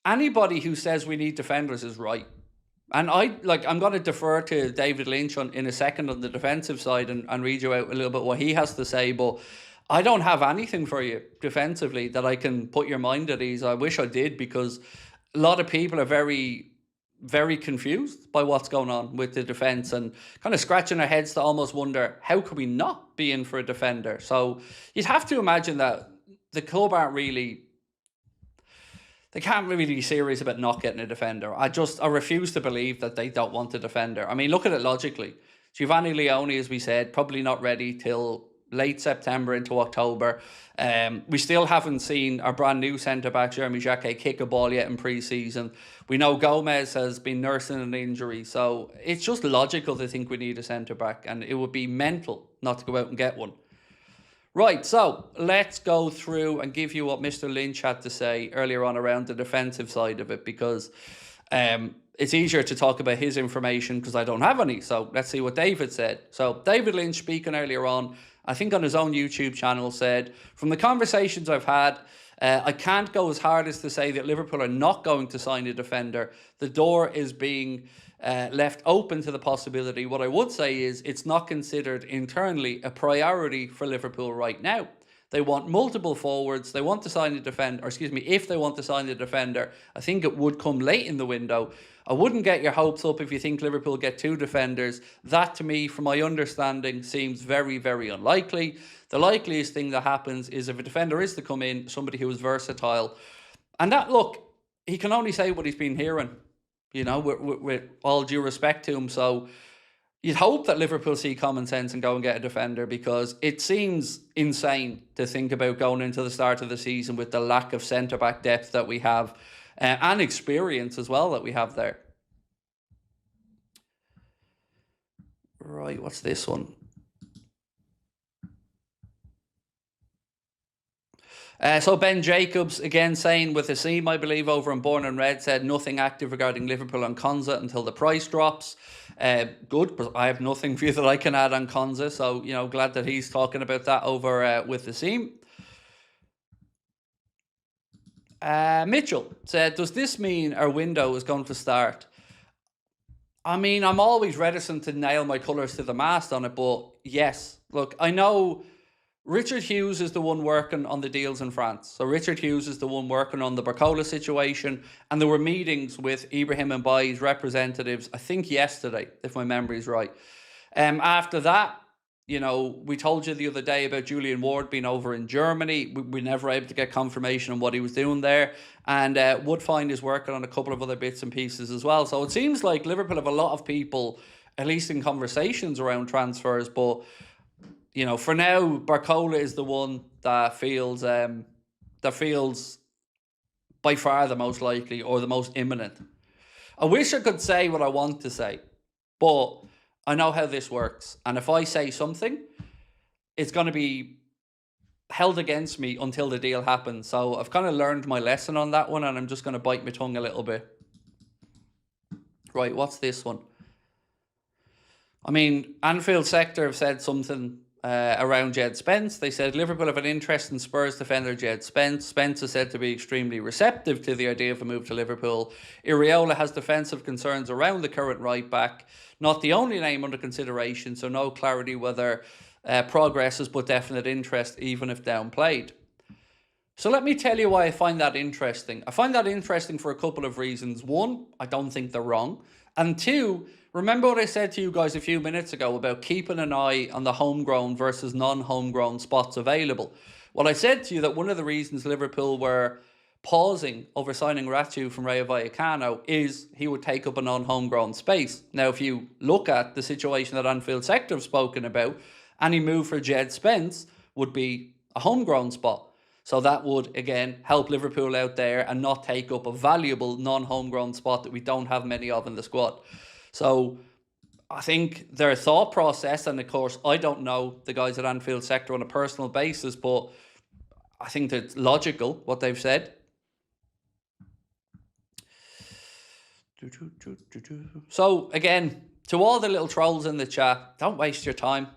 anybody who says we need defenders is right. And I'm going to defer to David Lynch in a second on the defensive side and read you out a little bit what he has to say. But I don't have anything for you defensively that I can put your mind at ease. I wish I did, because a lot of people are very, very confused by what's going on with the defence and kind of scratching their heads to almost wonder, how could we not be in for a defender? So you'd have to imagine that the club they can't really be serious about not getting a defender. I refuse to believe that they don't want a defender. I mean, look at it logically. Giovanni Leone, as we said, probably not ready till late September into October. We still haven't seen our brand new centre-back, Jeremy Jacquet, kick a ball yet in pre-season. We know Gomez has been nursing an injury. So it's just logical to think we need a centre-back, and it would be mental not to go out and get one. Right, so let's go through and give you what Mr. Lynch had to say earlier on around the defensive side of it, because it's easier to talk about his information because I don't have any. So let's see what David said. So David Lynch, speaking earlier on, I think on his own YouTube channel, said, from the conversations I've had, I can't go as hard as to say that Liverpool are not going to sign a defender. The door is being left open to the possibility. What I would say is it's not considered internally a priority for Liverpool right now. They want multiple forwards. They want to sign a defender, or excuse me, if they want to sign a defender, I think it would come late in the window. I wouldn't get your hopes up if you think Liverpool get 2 defenders. That, to me, from my understanding, seems very, very unlikely. The likeliest thing that happens is if a defender is to come in, somebody who is versatile. And that, look, he can only say what he's been hearing, you know, with all due respect to him. So you'd hope that Liverpool see common sense and go and get a defender, because it seems insane to think about going into the start of the season with the lack of centre-back depth that we have, and experience as well that we have there. Right, what's this one? So Ben Jacobs, again saying with a seam, I believe, over in Born and Red, said nothing active regarding Liverpool and Konza until the price drops. Good, but I have nothing for you that I can add on Konza. So, you know, glad that he's talking about that over with the seam. Mitchell said, does this mean our window is going to start? I mean, I'm always reticent to nail my colours to the mast on it, but yes. Look, I know Richard Hughes is the one working on the deals in France. So Richard Hughes is the one working on the Barcola situation. And there were meetings with Ibrahim Mbai's representatives, I think yesterday, if my memory is right. After that, you know, we told you the other day about Julian Ward being over in Germany. We never were able to get confirmation on what he was doing there. And Woodfine is working on a couple of other bits and pieces as well. So it seems like Liverpool have a lot of people, at least in conversations around transfers. But, you know, for now, Barcola is the one that feels by far the most likely or the most imminent. I wish I could say what I want to say, but I know how this works. And if I say something, it's going to be held against me until the deal happens. So I've kind of learned my lesson on that one, and I'm just going to bite my tongue a little bit. Right, what's this one? I mean, Anfield Sector have said something around Jed Spence. They said Liverpool have an interest in Spurs defender Jed Spence. Spence is said to be extremely receptive to the idea of a move to Liverpool. Iraola has defensive concerns around the current right back. Not the only name under consideration, so no clarity whether progress is but definite interest, even if downplayed. So let me tell you why I find that interesting. I find that interesting for a couple of reasons. One, I don't think they're wrong. And two, remember what I said to you guys a few minutes ago about keeping an eye on the homegrown versus non-homegrown spots available. Well, I said to you that one of the reasons Liverpool were pausing over signing Ratu from Rayo Vallecano is he would take up a non-homegrown space. Now, if you look at the situation that Anfield Sector have spoken about, any move for Jed Spence would be a homegrown spot. So that would, again, help Liverpool out there and not take up a valuable non-homegrown spot that we don't have many of in the squad. So I think their thought process, and of course, I don't know the guys at Anfield Sector on a personal basis, but I think that's logical, what they've said. So, again, to all the little trolls in the chat, don't waste your time.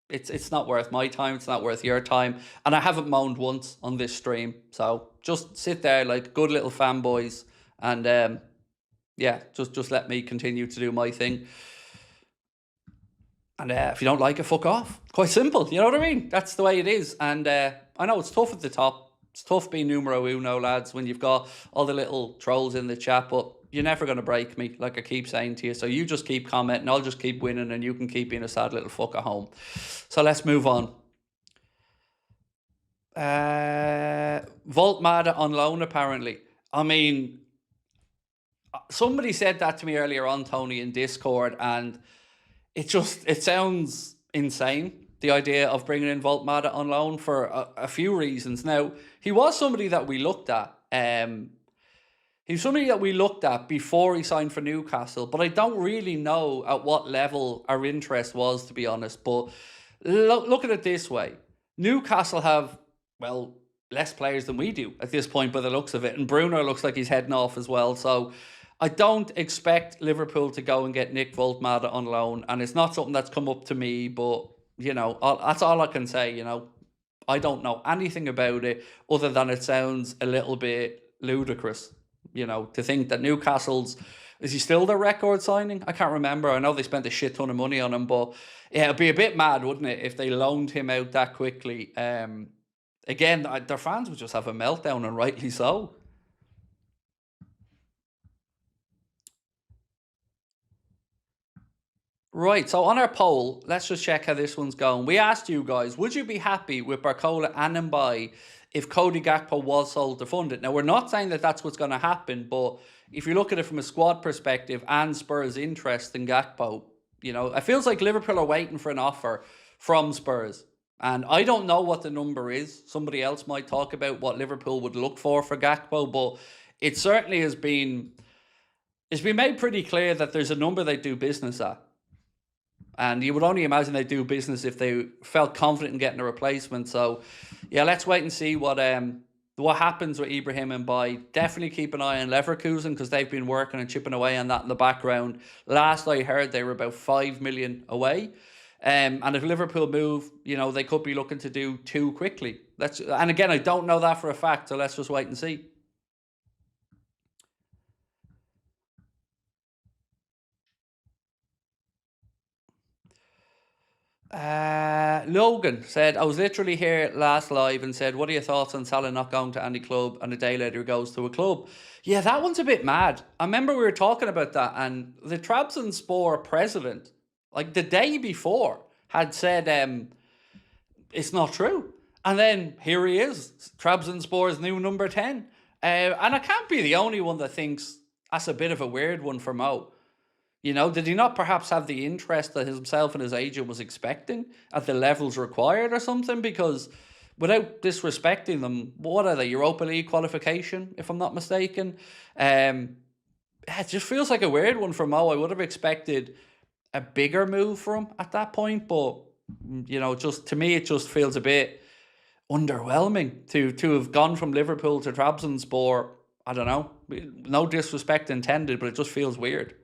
It's not worth my time. It's not worth your time. And I haven't moaned once on this stream. So just sit there like good little fanboys, and yeah, just let me continue to do my thing. And if you don't like it, fuck off. Quite simple. You know what I mean? That's the way it is. And I know it's tough at the top. It's tough being numero uno, lads, when you've got all the little trolls in the chat. But you're never going to break me, like I keep saying to you. So you just keep commenting. I'll just keep winning, and you can keep being a sad little fuck at home. So let's move on. Voltmada on loan, apparently. I mean, somebody said that to me earlier on, Tony, in Discord, and it sounds insane, the idea of bringing in Voltmada on loan, for a few reasons. Now, he was somebody that we looked at. He was somebody that we looked at before he signed for Newcastle, but I don't really know at what level our interest was, to be honest. But look at it this way. Newcastle have, well, less players than we do at this point by the looks of it. And Bruno looks like he's heading off as well. So I don't expect Liverpool to go and get Nick Voltmada on loan. And it's not something that's come up to me, but, you know, that's all I can say, you know. I don't know anything about it other than it sounds a little bit ludicrous, you know, to think that Newcastle's... Is he still the record signing? I can't remember. I know they spent a shit ton of money on him, but yeah, it'd be a bit mad, wouldn't it, if they loaned him out that quickly. Again, their fans would just have a meltdown, and rightly so. Right, so on our poll, let's just check how this one's going. We asked you guys, would you be happy with Barcola and Mbai if Cody Gakpo was sold to fund it? Now, we're not saying that that's what's going to happen, but if you look at it from a squad perspective and Spurs' interest in Gakpo, you know, it feels like Liverpool are waiting for an offer from Spurs. And I don't know what the number is. Somebody else might talk about what Liverpool would look for Gakpo, but it certainly has been... It's been made pretty clear that there's a number they do business at. And you would only imagine they do business if they felt confident in getting a replacement. So, yeah, let's wait and see what happens with Ibrahim and Mbai. Definitely keep an eye on Leverkusen, because they've been working and chipping away on that in the background. Last I heard, they were about 5 million away. And if Liverpool move, you know, they could be looking to do 2 quickly. And again, I don't know that for a fact, so let's just wait and see. Logan said, I was literally here last live and said, what are your thoughts on Salah not going to any club, and a day later he goes to a club? Yeah, that one's a bit mad. I remember we were talking about that, and the Trabzonspor president, like the day before, had said it's not true. And then here he is, Trabzonspor's new number 10. And I can't be the only one that thinks that's a bit of a weird one for Mo. You know, did he not perhaps have the interest that himself and his agent was expecting at the levels required or something? Because without disrespecting them, what are they? Europa League qualification, if I'm not mistaken. It just feels like a weird one for Mo. I would have expected a bigger move for him at that point, but, you know, just to me, it just feels a bit underwhelming to have gone from Liverpool to Trabzonspor. I don't know. No disrespect intended, but it just feels weird.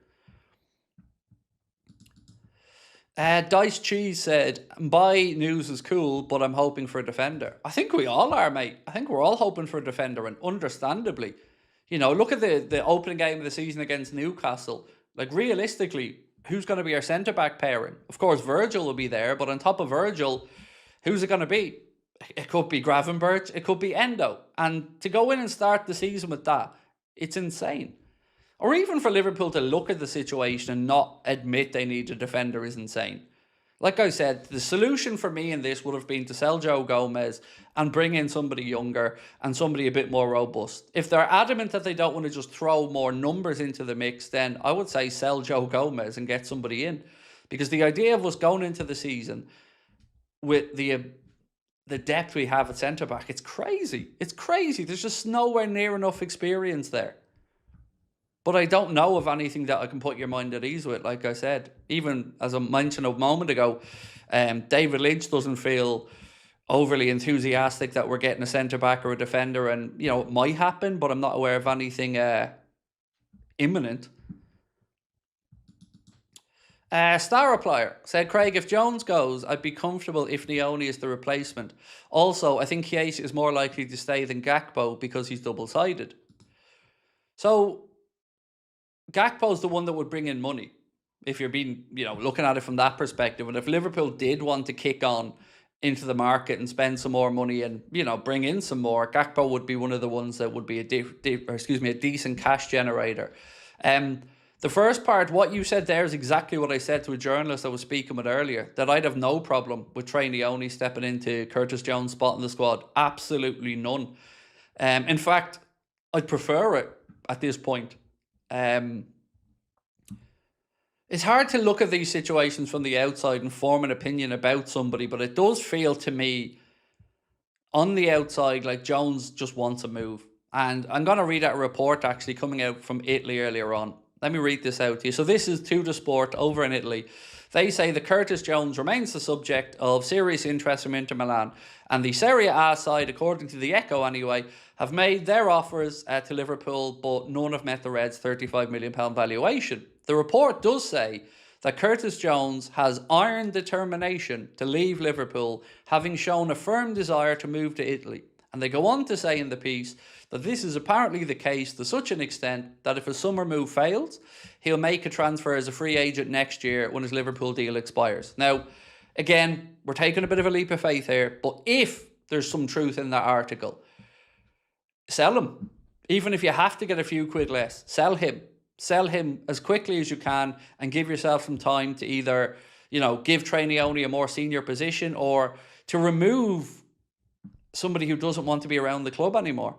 Dice Cheese said, Mbai news is cool, but I'm hoping for a defender. I think we all are, mate. I think we're all hoping for a defender, and understandably. You know, look at the opening game of the season against Newcastle. Like, realistically, who's going to be our centre-back pairing? Of course, Virgil will be there, but on top of Virgil, who's it going to be? It could be Gravenberch, it could be Endo. And to go in and start the season with that, it's insane. Or even for Liverpool to look at the situation and not admit they need a defender is insane. Like I said, the solution for me in this would have been to sell Joe Gomez and bring in somebody younger and somebody a bit more robust. If they're adamant that they don't want to just throw more numbers into the mix, then I would say sell Joe Gomez and get somebody in. Because the idea of us going into the season with the depth we have at centre-back, it's crazy. It's crazy. There's just nowhere near enough experience there. But I don't know of anything that I can put your mind at ease with. Like I said, even as I mentioned a moment ago, David Lynch doesn't feel overly enthusiastic that we're getting a centre-back or a defender. And, you know, it might happen, but I'm not aware of anything imminent. Star Replier said, Craig, if Jones goes, I'd be comfortable if Nioni is the replacement. Also, I think Chiesa is more likely to stay than Gakpo because he's double-sided. So, Gakpo's the one that would bring in money, if you're being, looking at it from that perspective. And if Liverpool did want to kick on into the market and spend some more money and, bring in some more, Gakpo would be one of the ones that would be a decent cash generator. The first part, what you said there is exactly what I said to a journalist I was speaking with earlier, that I'd have no problem with Trey Nioni stepping into Curtis Jones' spot in the squad. Absolutely none. In fact, I'd prefer it at this point. It's hard to look at these situations from the outside and form an opinion about somebody, but it does feel to me on the outside like Jones just wants a move. And I'm going to read out a report actually coming out from Italy earlier on. Let me read this out to you. So this is To The Sport over in Italy. They say that Curtis Jones remains the subject of serious interest from Inter Milan. And the Serie A side, according to the Echo anyway, have made their offers to Liverpool, but none have met the Reds' £35 million valuation. The report does say that Curtis Jones has iron determination to leave Liverpool, having shown a firm desire to move to Italy. And they go on to say in the piece that this is apparently the case to such an extent that if a summer move fails, he'll make a transfer as a free agent next year when his Liverpool deal expires. Now, again, we're taking a bit of a leap of faith here, but if there's some truth in that article, sell him. Even if you have to get a few quid less, sell him. Sell him as quickly as you can and give yourself some time to either, give Trey Nioni a more senior position or to remove somebody who doesn't want to be around the club anymore.